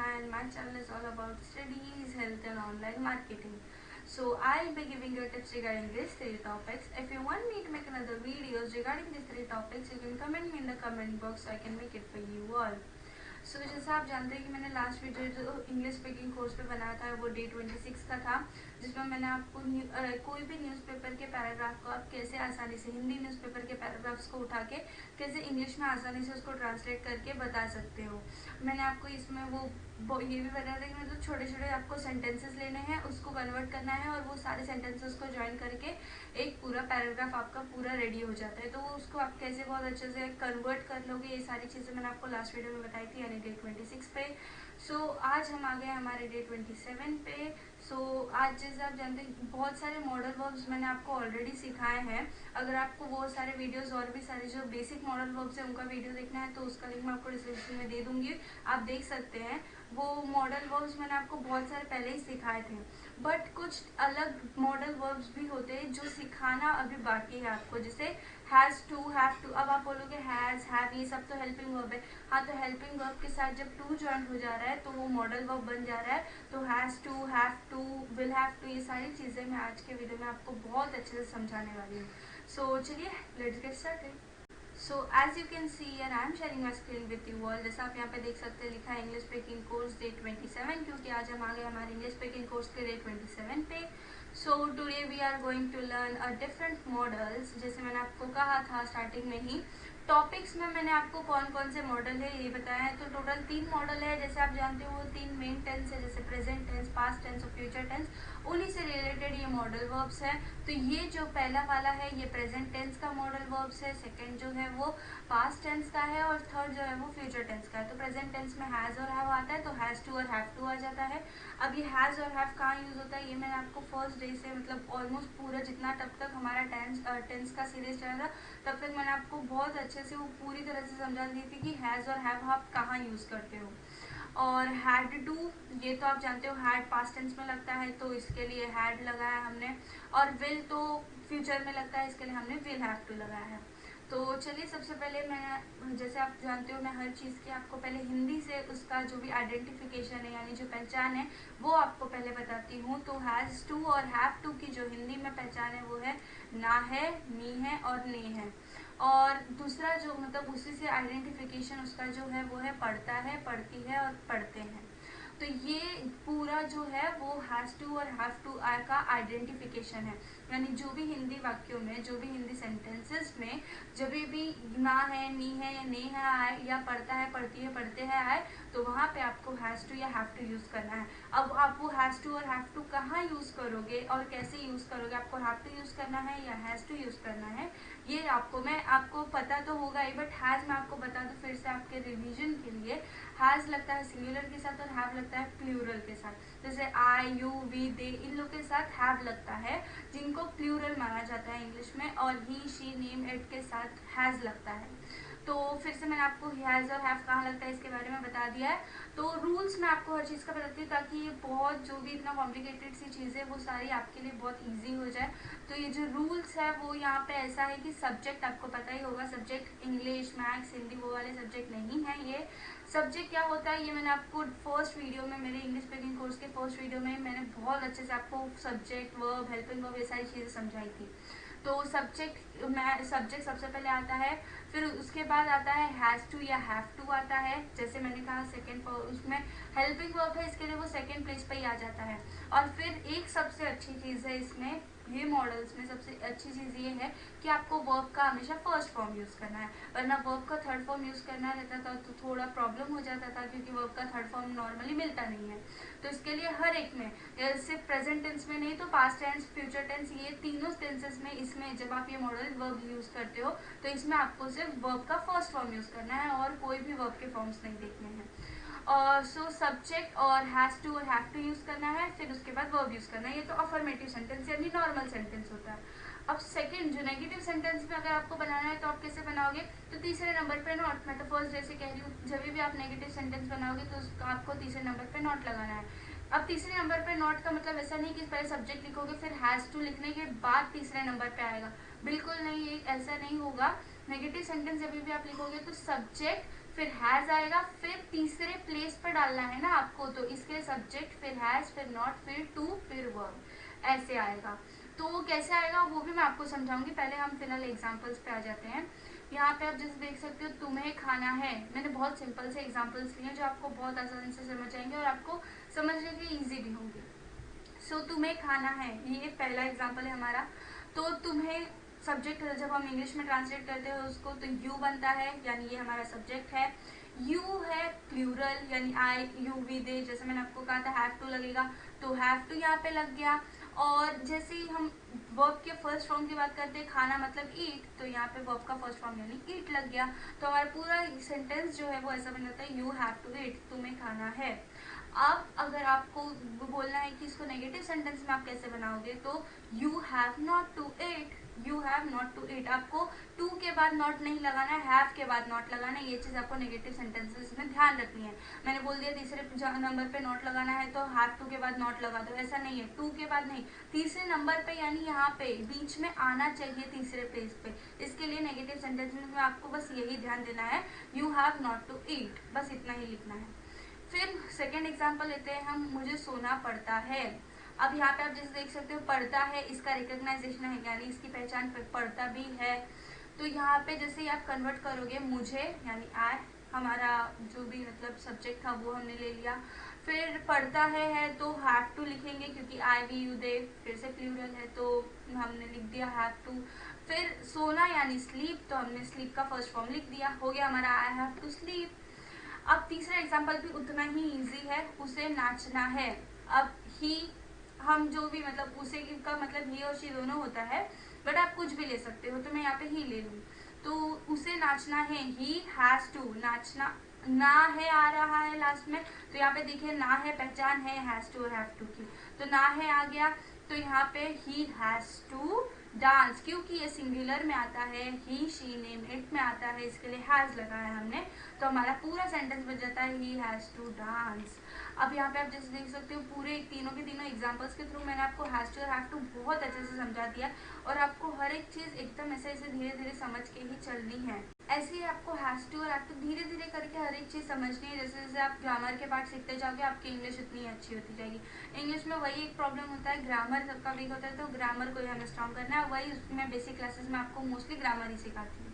and my channel is all about studies, health and online marketing. So I'll be giving you tips regarding these three topics. If you want me to make another videos regarding these three topics, you can comment me in the comment box so I can make it for you all. सो जैसा आप जानते हैं कि मैंने last video जो English speaking course पे बनाया था वो डे 26 का था, जिसमें मैंने आपको कोई भी न्यूज़पेपर के पैराग्राफ को आप कैसे आसानी से हिंदी न्यूज़पेपर के पैराग्राफ्स को उठा के कैसे इंग्लिश में आसानी से उसको ट्रांसलेट करके बता सकते हो। मैंने आपको इसमें वो ये भी बताया था कि मतलब छोटे छोटे आपको सेंटेंसेस लेने हैं, उसको कन्वर्ट करना है और वो सारे सेंटेंसेस को ज्वाइन करके एक पूरा पैराग्राफ आपका पूरा रेडी हो जाता है। तो उसको आप कैसे बहुत अच्छे से कन्वर्ट कर लोगे, ये सारी चीज़ें मैंने आपको लास्ट वीडियो में बताई थी, यानी डे 26 पे। सो आज हम आ गए हमारे डे 27 पे। सो आज जैसे आप जानते हैं बहुत सारे मॉडल वर्ब्स मैंने आपको ऑलरेडी सिखाए हैं। अगर आपको वो सारे वीडियोस और भी सारे जो बेसिक मॉडल वर्ब्स है उनका वीडियो देखना है तो उसका लिंक मैं आपको डिस्क्रिप्शन में दे दूंगी, आप देख सकते हैं। वो मॉडल वर्ब्स मैंने आपको बहुत सारे पहले ही सिखाए थे, बट कुछ अलग मॉडल वर्ब्स भी होते हैं जो सिखाना अभी बाकी है आपको, जैसे हैज टू, हैव टू। अब आप बोलोगे हैज, हैव, ये सब तो हेल्पिंग वर्ब है। हाँ, तो हेल्पिंग वर्ब के साथ जब टू ज्वाइन हो जा रहा है तो वो मॉडल वर्ब बन जा रहा है। तो has to, have to, will have to, ये सारी चीजें मैं आज के वीडियो में आपको बहुत अच्छे से समझाने वाली हूँ। सो चलिए let's get started. So as you can see and I am sharing my screen with you all. जैसा आप यहाँ पे देख सकते हैं लिखा है इंग्लिश स्पीकिंग कोर्स डे 27, क्योंकि आज हम आ गए हमारे इंग्लिश स्पीकिंग कोर्स के डे 27 पे। So today we are going to learn a different models. जैसे मैंने आपको कहा था स्टार्टिंग में ही, टॉपिक्स में मैंने आपको कौन कौन से मॉडल है ये बताया है। तो टोटल 3 मॉडल है, जैसे आप जानते हो वो 3 मेन टेंस है, जैसे प्रेजेंट टेंस, पास्ट टेंस और फ्यूचर टेंस। उन्हीं से रिलेटेड ये मॉडल वर्ब्स है। तो ये जो पहला वाला है ये प्रेजेंट टेंस का मॉडल वर्ब्स है, सेकेंड जो है वो पास्ट टेंस का है और थर्ड जो है वो फ्यूचर टेंस का है। तो प्रेजेंट टेंस में हैज और हैव आता है, तो हैज टू और हैव टू आ जाता है। अब ये हैज और हैव कहाँ यूज होता है ये मैंने आपको फर्स्ट डे से मतलब ऑलमोस्ट पूरा जितना तब तक हमारा टेंस का सीरीज चल रहा था तब तक मैंने आपको बहुत अच्छे से वो पूरी तरह से समझा दी थी कि हैज और हैव आप कहाँ यूज करते हो। और हैड टू, ये तो आप जानते हो हैड पास्ट टेंस में लगता है तो इसके लिए हैड लगाया हमने। और विल तो फ्यूचर में लगता है, इसके लिए हमने विल हैव टू लगाया है। तो चलिए सबसे पहले मैं, जैसे आप जानते हो मैं हर चीज़ की आपको पहले हिंदी से उसका जो भी आइडेंटिफिकेशन है यानी जो पहचान है वो आपको पहले बताती हूँ। तो हैज़ टू और हैव टू की जो हिंदी में पहचान है वो है ना है, नी है और ने है। और दूसरा जो मतलब उसी से आइडेंटिफिकेशन उसका जो है वो है पढ़ता है, पढ़ती है और पढ़ते हैं। तो ये पूरा जो है वो हैज टू और हैव टू का आइडेंटिफिकेशन है, यानी जो भी हिंदी वाक्यों में, जो भी हिंदी सेंटेंसेस में जब भी ना है, नी है या ने है आए या पढ़ता है, पढ़ती है, पढ़ते हैं आए, तो वहां पे आपको हैज टू या हैव टू यूज करना है। अब आप वो हैज टू और हैव टू कहाँ यूज करोगे और कैसे यूज करोगे, आपको हैव टू यूज करना है या हैज टू यूज करना है, ये आपको पता तो होगा ही, बट हैज मैं आपको बता दूं फिर से आपके रिवीजन के लिए। हैज लगता है सिंगुलर के साथ और हैव लगता है प्लूरल के साथ। जैसे आई, यू, वी, दे, इन लोग के साथ हैव लगता है, जिनको प्लूरल माना जाता है इंग्लिश में, और ही, शी, नेम, इट के साथ हैज लगता है। तो फिर से मैंने आपको हैज और हैव कहाँ लगता है इसके बारे में बता दिया है। तो रूल्स मैं आपको हर चीज़ का बताती हूँ ताकि ये बहुत जो भी इतना कॉम्प्लिकेटेड सी चीज़ है वो सारी आपके लिए बहुत इजी हो जाए। तो ये जो रूल्स है वो यहाँ पे ऐसा है कि सब्जेक्ट आपको पता ही होगा, सब्जेक्ट इंग्लिश, मैथ्स, हिंदी वो वाले सब्जेक्ट नहीं है। ये सब्जेक्ट क्या होता है ये मैंने आपको फर्स्ट वीडियो में, मेरे इंग्लिश स्पीकिंग कोर्स के फर्स्ट वीडियो में मैंने बहुत अच्छे से आपको सब्जेक्ट, वर्ब, हेल्पिंग वर्ब ये सारी चीज़ें समझाई थी। तो सब्जेक्ट सबसे पहले आता है, फिर उसके बाद आता है हैज टू या हैव टू आता है। जैसे मैंने कहा सेकंड उसमें हेल्पिंग वर्ब है, इसके लिए वो सेकंड प्लेस पे ही आ जाता है। और फिर एक सबसे अच्छी चीज़ है इसमें, ये मॉडल्स में सबसे अच्छी चीज़ ये है कि आपको वर्ब का हमेशा फर्स्ट फॉर्म यूज़ करना है, वरना वर्ब का थर्ड फॉर्म यूज़ करना रहता था तो थोड़ा प्रॉब्लम हो जाता था, क्योंकि वर्ब का थर्ड फॉर्म नॉर्मली मिलता नहीं है। तो इसके लिए हर एक में, सिर्फ प्रेजेंट टेंस में नहीं तो पास्ट टेंस, फ्यूचर टेंस, ये तीनों टेंसेस में इसमें जब आप ये मॉडल वर्ब यूज़ करते हो तो इसमें आपको सिर्फ वर्ब का फर्स्ट फॉर्म यूज़ करना है और कोई भी वर्ब के फॉर्म्स नहीं देखने हैं। और सो सब्जेक्ट और हैज टू और हैव टू यूज करना है, फिर उसके बाद वर्ब यूज करना है। ये तो अफर्मेटिव सेंटेंस यानी नॉर्मल सेंटेंस होता है। अब सेकंड जो नेगेटिव सेंटेंस में अगर आपको बनाना है तो आप कैसे बनाओगे, तो तीसरे नंबर पे नॉट, मैं तो फर्स्ट जैसे कह रही हूँ, जब भी आप नेगेटिव सेंटेंस बनाओगे तो आपको तीसरे नंबर पे नॉट लगाना है। अब तीसरे नंबर पे नॉट का मतलब ऐसा नहीं कि पहले सब्जेक्ट लिखोगे फिर हैज टू लिखने के बाद तीसरे नंबर पे आएगा, बिल्कुल नहीं, ये ऐसा नहीं होगा। नेगेटिव सेंटेंस जब भी आप लिखोगे तो सब्जेक्ट फिर हैज आएगा, फिर तीसरे प्लेस पर डालना है ना आपको, तो इसके लिए सब्जेक्ट, फिर हैज, फिर नॉट, फिर टू, फिर वर्ब, ऐसे आएगा। तो कैसे आएगा वो भी मैं आपको समझाऊंगी, पहले हम फिलहाल एग्जांपल्स पे आ जाते हैं। यहाँ पे आप जैसे देख सकते हो, तुम्हें खाना है, मैंने बहुत सिंपल से एग्जांपल्स लिए हैं जो आपको बहुत आसानी से समझ आएंगे और आपको समझने के लिए ईजी भी होंगे। सो तुम्हें खाना है, ये पहला एग्जांपल है हमारा। तो तुम्हें सब्जेक्ट जब हम इंग्लिश में ट्रांसलेट करते हैं उसको, तो यू बनता है, यानी ये हमारा सब्जेक्ट है। यू है प्लूरल, यानी आई, यू, वी, दे, जैसे मैंने आपको कहा था हैव टू लगेगा, तो हैव टू यहाँ पे लग गया। और जैसे ही हम वर्ब के फर्स्ट फॉर्म की बात करते हैं, खाना मतलब ईट, तो यहाँ पे वर्ब का फर्स्ट फॉर्म यानी ईट लग गया। तो हमारा पूरा सेंटेंस जो है वो ऐसा बन जाता है, यू हैव टू ईट, तुम्हें खाना है। अब अगर आपको बोलना है कि इसको नेगेटिव सेंटेंस में आप कैसे बनाओगे, तो you have not to eat, you have not to eat, आपको टू के बाद नॉट नहीं लगाना है, हैव के बाद नॉट लगाना है। ये चीज आपको नेगेटिव सेंटेंसेस में ध्यान रखनी है। मैंने बोल दिया तीसरे नंबर पे नॉट लगाना है तो हैव टू के बाद नॉट लगा दो, ऐसा नहीं है, टू के बाद नहीं, तीसरे नंबर पे यानी यहाँ पे बीच में आना चाहिए तीसरे प्लेस पे। इसके लिए नेगेटिव सेंटेंसेस में आपको बस यही ध्यान देना है, you have not to eat, बस इतना ही लिखना है। फिर सेकेंड एग्जाम्पल लेते हैं हम, मुझे सोना पड़ता है। अब यहाँ पे आप जैसे देख सकते हो, पढ़ता है, इसका रिकॉग्नाइजेशन है, यानी इसकी पहचान पढ़ता भी है। तो यहाँ पे जैसे ही आप कन्वर्ट करोगे, मुझे यानी आई, हमारा जो भी मतलब सब्जेक्ट था वो हमने ले लिया। फिर पढ़ता है तो हैव टू लिखेंगे, क्योंकि आई, वी, यू, दे फिर से प्लूरल है तो हमने लिख दिया हैव टू। फिर सोना यानी स्लीप, तो हमने स्लीप का फर्स्ट फॉर्म लिख दिया, हो गया हमारा आई हैव टू स्लीप। अब तीसरा एग्जाम्पल भी उतना ही इजी है, उसे नाचना है। अब ही, हम जो भी मतलब उसे का मतलब ही और शी दोनों होता है, बट आप कुछ भी ले सकते हो, तो मैं यहाँ पे ही ले लूँ। तो उसे नाचना है, ही हैज टू, नाचना ना है आ रहा है लास्ट में, तो यहाँ पे देखिए ना है पहचान है हैज टू और हैव टू की, तो ना है आ गया। तो यहाँ पे ही हैज टू डांस, क्योंकि ये सिंगुलर में आता है, ही, शी, नेम, इट में आता है, इसके लिए हैज लगाया हमने, तो हमारा पूरा सेंटेंस बन जाता है ही हैज टू डांस। अब यहाँ पे आप जैसे देख सकते हो, पूरे तीनों के तीनों एग्जांपल्स के थ्रू मैंने आपको हैज टू और हैव टू बहुत अच्छे से समझा दिया, और आपको हर एक चीज एकदम ऐसे ऐसे धीरे धीरे समझ के ही चलनी है। ऐसे ही आपको हैज टू और हैव टू धीरे धीरे करके हर एक चीज समझनी है। जैसे जैसे आप ग्रामर के पार्ट सीखते जाओगे, आपकी इंग्लिश इतनी अच्छी होती जाएगी। इंग्लिश में वही एक प्रॉब्लम होता है, ग्रामर सबका वीक होता है, तो ग्रामर को हमें स्ट्रॉन्ग करना है, वही मैं बेसिक क्लासेस में आपको मोस्टली ग्रामर ही सिखाती हूँ।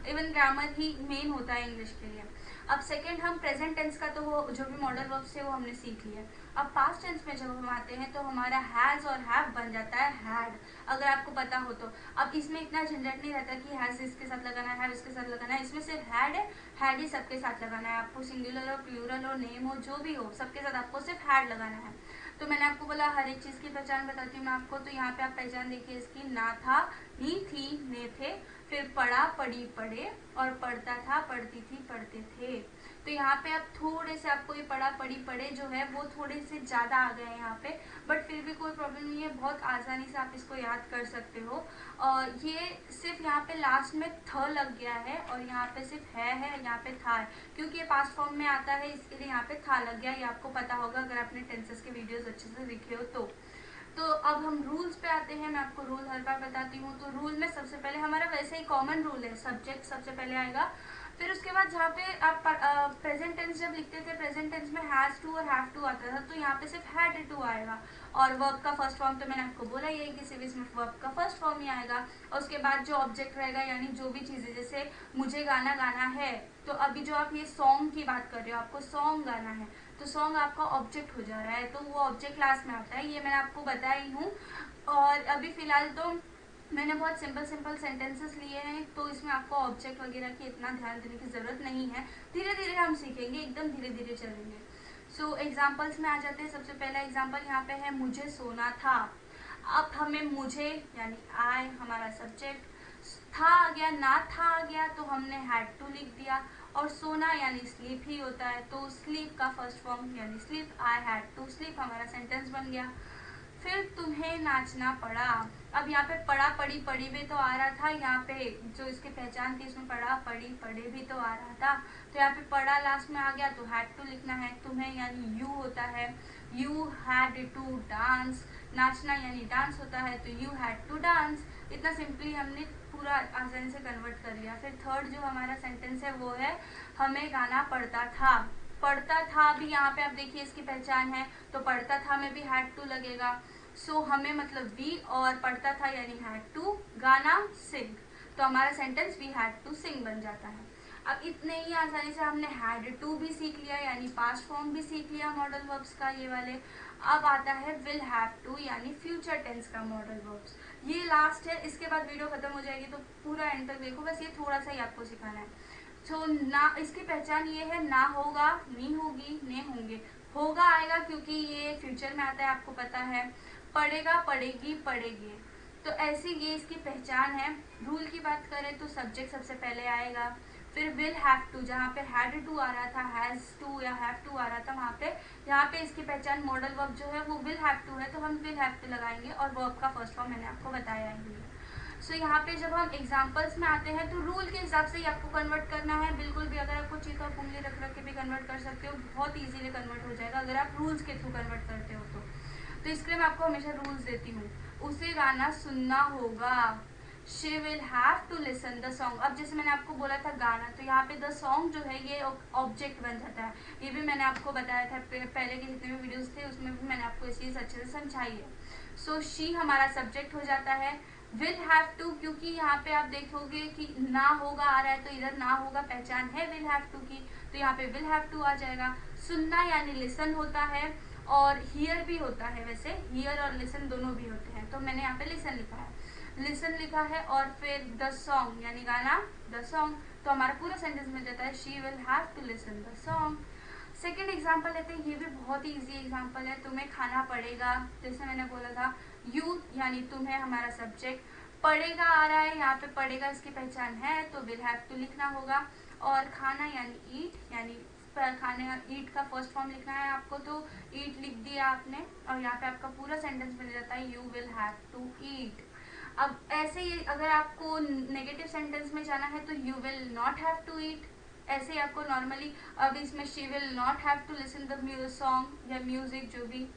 इवन ग्रामर ही मेन होता है इंग्लिश के लिए। अब सेकंड, हम प्रेजेंट टेंस का तो वो जो भी मॉडल वर्ब्स है वो हमने सीख लिया। अब पास्ट टेंस में जब हम आते हैं तो हमारा हैज और हैव बन जाता है हैड, अगर आपको पता हो तो। अब इसमें इतना झंझट नहीं रहता कि हैज इसके साथ लगाना है, हैव इसके साथ लगाना है, इसमें सिर्फ हैड है, हैड ही सबके साथ लगाना है आपको, सिंगुलर हो, प्लूरल हो, नेम हो, जो भी हो, सबके साथ आपको सिर्फ हैड लगाना है। तो मैंने आपको बोला हर एक चीज की पहचान बताती हूँ मैं आपको, तो यहाँ पे आप पहचान देखिए इसकी, ना था, नी थी, ने थे, फिर पढ़ा, पढ़ी, पढ़े, और पढ़ता था, पढ़ती थी, पढ़ते थे। तो यहाँ पे अब थोड़े से आपको ये पढ़ा, पढ़ी, पढ़े जो है वो थोड़े से ज्यादा आ गए हैं यहाँ पे, बट फिर भी कोई प्रॉब्लम नहीं है, बहुत आसानी से आप इसको याद कर सकते हो। और ये सिर्फ यहाँ पे लास्ट में थ लग गया है, और यहाँ पे सिर्फ है, यहाँ पे था है, क्योंकि ये पास्ट फॉर्म में आता है, इसके लिए यहाँ पे था लग गया। ये आपको पता होगा अगर आपने टेंसेस के वीडियोस अच्छे से देखे हो तो अब हम रूल्स पे आते हैं, मैं आपको रूल हर बार बताती हूँ। तो रूल में सबसे पहले हमारा वैसे ही कॉमन रूल है, सब्जेक्ट सबसे पहले आएगा, फिर उसके बाद जहाँ पे आप प्रेजेंट टेंस जब लिखते थे, प्रेजेंट टेंस में हैज टू और हैव टू आता था, तो यहाँ पे सिर्फ हैड टू आएगा। और वर्ब का फर्स्ट फॉर्म तो मैंने आपको बोला ही है कि सिर्फ इसमें वर्ब का फर्स्ट फॉर्म ही आएगा, और उसके बाद जो ऑब्जेक्ट रहेगा, यानी जो भी चीजें, जैसे मुझे गाना गाना है, तो अभी जो आप ये सॉन्ग की बात कर रहे हो, आपको सॉन्ग गाना है, तो सॉन्ग आपका ऑब्जेक्ट हो जा रहा है, तो वो ऑब्जेक्ट क्लास में आता है, ये मैंने आपको बताया ही हूँ। और अभी फिलहाल तो मैंने बहुत सिंपल सिंपल सेंटेंसेस लिए हैं, तो इसमें आपको ऑब्जेक्ट वगैरह की इतना ध्यान देने की जरूरत नहीं है, धीरे धीरे हम सीखेंगे, एकदम धीरे धीरे चलेंगे। सो एग्जाम्पल्स में आ जाते हैं। सबसे पहला एग्जाम्पल यहाँ पे है, मुझे सोना था। अब हमें मुझे यानी आई हमारा सब्जेक्ट, था आ गया, ना था आ गया, तो हमने हैड टू लिख दिया, और सोना यानी स्लीप ही होता है, तो स्लीप का फर्स्ट फॉर्म यानी sleep, I had to sleep, हमारा सेंटेंस बन गया। फिर तुम्हें नाचना पड़ा। अब यहाँ पे पढ़ा, पढ़ी, पढ़ी भी तो आ रहा था, यहाँ पे जो इसकी पहचान थी इसमें पढ़ा, पढ़ी, पढ़े भी तो आ रहा था, तो यहाँ पे पढ़ा लास्ट में आ गया, तो हैड टू लिखना है। तुम्हें यानी यू होता है, यू हैड टू डांस, नाचना यानी डांस होता है, तो यू हैड टू डांस। इतना सिंपली हमने पूरा आसानी से कन्वर्ट कर लिया। फिर थर्ड जो हमारा सेंटेंस है वो है हमें गाना पड़ता था। पढ़ता था भी यहाँ पे आप देखिए इसकी पहचान है, तो पढ़ता था में भी हैड टू लगेगा। सो हमें मतलब वी, और पढ़ता था यानी हैड टू, गाना सिंग, तो हमारा sentence we had to sing बन जाता है। अब इतने ही आसानी से हमने हैड टू भी सीख लिया यानी पास्ट फॉर्म भी सीख लिया मॉडल वर्ब्स का ये वाले। अब आता है विल हैव टू यानी फ्यूचर टेंस का मॉडल वर्ब्स। ये लास्ट है, इसके बाद वीडियो खत्म हो जाएगी, तो पूरा एंड तक देखो, बस ये थोड़ा सा ही आपको सिखाना है। तो ना इसकी पहचान ये है, ना होगा, नहीं होगी, ने होंगे। होगा आएगा क्योंकि ये फ्यूचर में आता है, आपको पता है। पढ़ेगा, पढ़ेगी, पढ़ेगी, तो ऐसी ये इसकी पहचान है। रूल की बात करें तो सब्जेक्ट सबसे पहले आएगा, फिर विल हैव टू, जहाँ पे हैड टू आ रहा था, हैज टू या हैव टू आ रहा था वहाँ पे, यहाँ पे इसकी पहचान मॉडल वर्ब जो है वो विल हैव टू है, तो हम विल हैव टू लगाएंगे और वर्ब का फर्स्ट फॉर्म मैंने आपको बताया ही है। सो यहाँ पे जब हम एग्जाम्पल्स में आते हैं तो रूल के हिसाब से ही आपको कन्वर्ट करना है। बिल्कुल भी अगर आपको चाहिए तो आप उंगली रख रख के भी कन्वर्ट कर सकते हो, बहुत ईजिली कन्वर्ट हो जाएगा अगर आप रूल्स के थ्रू कन्वर्ट करते हो तो इसके लिए मैं आपको हमेशा रूल्स देती हूँ। उसे गाना सुनना होगा, she will have to listen the song. अब जैसे मैंने आपको बोला था गाना, तो यहाँ पे द सॉन्ग जो है ये ऑब्जेक्ट बन जाता है, ये भी मैंने आपको बताया था पहले के जितने भी वीडियोस थे उसमें भी मैंने आपको ये चीज अच्छे से समझाई है। सो शी हमारा सब्जेक्ट हो जाता है। विल हैव टू, क्योंकि यहाँ पे आप देखोगे कि ना होगा आ रहा है, तो इधर ना होगा पहचान है विल हैव टू की, तो यहाँ पे विल हैव टू आ जाएगा। सुनना यानी लिसन होता है, और हियर भी होता है, वैसे हियर और लिसन दोनों भी होते हैं, तो मैंने यहाँ पे लिसन लिखा है, लिसन लिखा है। और फिर द सॉन्ग यानी गाना, द सॉन्ग, तो हमारा पूरा सेंटेंस मिल जाता है, she will have to listen the song. Second example लेते हैं, ये भी बहुत ही ईजी एग्जाम्पल है, तुम्हें खाना पड़ेगा, जैसे मैंने बोला था, यू यानी तुम्हें हमारा सब्जेक्ट, पड़ेगा आ रहा है, यहाँ पे पड़ेगा इसकी पहचान है, तो विल हैव टू लिखना होगा। और खाना यानी ईट, यानी खाने ईट का फर्स्ट फॉर्म लिखना है आपको, तो ईट लिख दिया आपने, और यहाँ पे आपका पूरा सेंटेंस मिल जाता है, you will have to eat. अब ऐसे ही अगर आपको नेगेटिव सेंटेंस में जाना है तो you will not have to eat, ऐसे ही आपको नॉर्मली, अब इसमें she will not have to listen the song या म्यूजिक जो भी,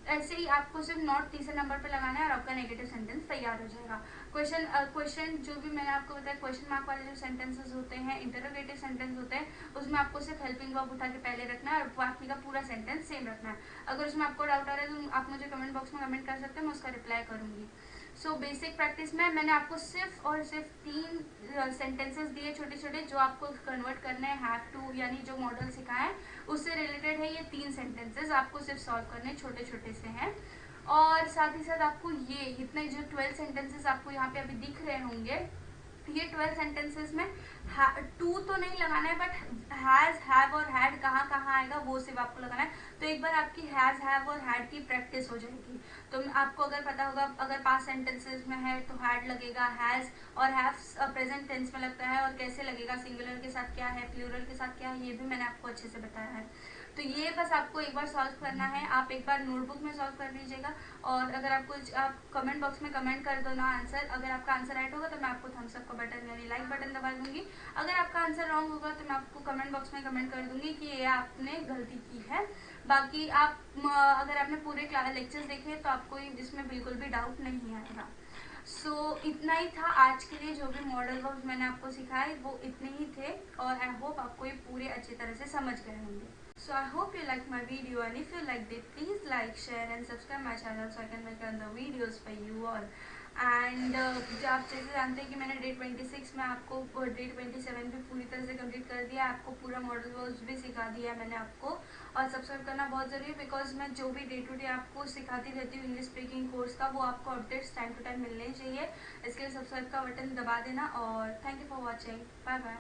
ऐसे ही आपको सिर्फ नॉट तीसरे नंबर पे लगाना है और आपका नेगेटिव सेंटेंस तैयार हो जाएगा। क्वेश्चन जो भी मैंने आपको बताया, क्वेश्चन मार्क वाले जो सेंटेंसेस होते हैं, इंटरोगेटिव सेंटेंस होते हैं, उसमें आपको सिर्फ हेल्पिंग वर्ब उठा के पहले रखना है और बाकी का पूरा सेंटेंस सेम रखना है। अगर उसमें आपको डाउट आ रहा है तो आप मुझे कमेंट बॉक्स में कमेंट कर सकते हैं, मैं उसका रिप्लाई करूंगी। सो बेसिक प्रैक्टिस में मैंने आपको सिर्फ और सिर्फ 3 सेंटेंसेस दिए छोटे छोटे, जो आपको कन्वर्ट करने हैं हैव टू यानी जो मॉडल सिखाए उससे रिलेटेड है। ये 3 सेंटेंसेस आपको सिर्फ सॉल्व करने छोटे छोटे से हैं, और साथ ही साथ आपको ये इतने जो 12 सेंटेंसेस आपको यहाँ पे अभी दिख रहे होंगे, ये 12 सेंटेंसेस में टू तो नहीं लगाना है, बट हैज, हैव और हैड कहाँ कहाँ आएगा वो सिर्फ आपको लगाना है। तो एक बार आपकी हैज, हैव और हैड की प्रैक्टिस हो जाएगी, तो आपको अगर पता होगा अगर पास्ट सेंटेंसेस में है तो हैड लगेगा, हैज और हैव प्रेजेंट टेंस में लगता है, और कैसे लगेगा, सिंगुलर के साथ क्या है, प्लूरल के साथ क्या है, ये भी मैंने आपको अच्छे से बताया है। तो ये बस आपको एक बार सॉल्व करना है, आप एक बार नोटबुक में सॉल्व कर लीजिएगा, और अगर आपको आप कमेंट बॉक्स में कमेंट कर दो ना आंसर, अगर आपका आंसर राइट होगा तो मैं आपको थम्स अप का बटन यानी लाइक बटन दबा दूंगी, अगर आपका आंसर रॉन्ग होगा तो मैं आपको कमेंट बॉक्स में कमेंट कर दूंगी कि ये आपने गलती की है। बाकी आप अगर आपने पूरे लेक्चर्स देखे तो आपको इसमें बिल्कुल भी डाउट नहीं आएगा। सो इतना ही था आज के लिए, जो भी मॉडल वर्ब्स मैंने आपको सिखाए वो इतने ही थे, और आई होप आपको ये पूरे अच्छी तरह से समझ गए होंगे। So I hope you liked my video, and if you liked it, please like, share and subscribe my channel so I can make other videos for you all. And जो आप जैसे जानते हैं कि मैंने डे 26 में आपको डे 27 भी पूरी तरह से कंप्लीट कर दिया, आपको पूरा मॉडल वर्ब्स भी सिखा दिया है मैंने आपको, और सब्सक्राइब करना बहुत ज़रूरी है, बिकॉज मैं जो भी डे टू डे आपको सिखाती रहती हूँ इंग्लिश स्पीकिंग कोर्स का, वो आपको अपडेट्स टाइम टू टाइम मिलने चाहिए, इसके लिए सब्सक्राइब का बटन दबा देना। और thank you for watching, bye bye.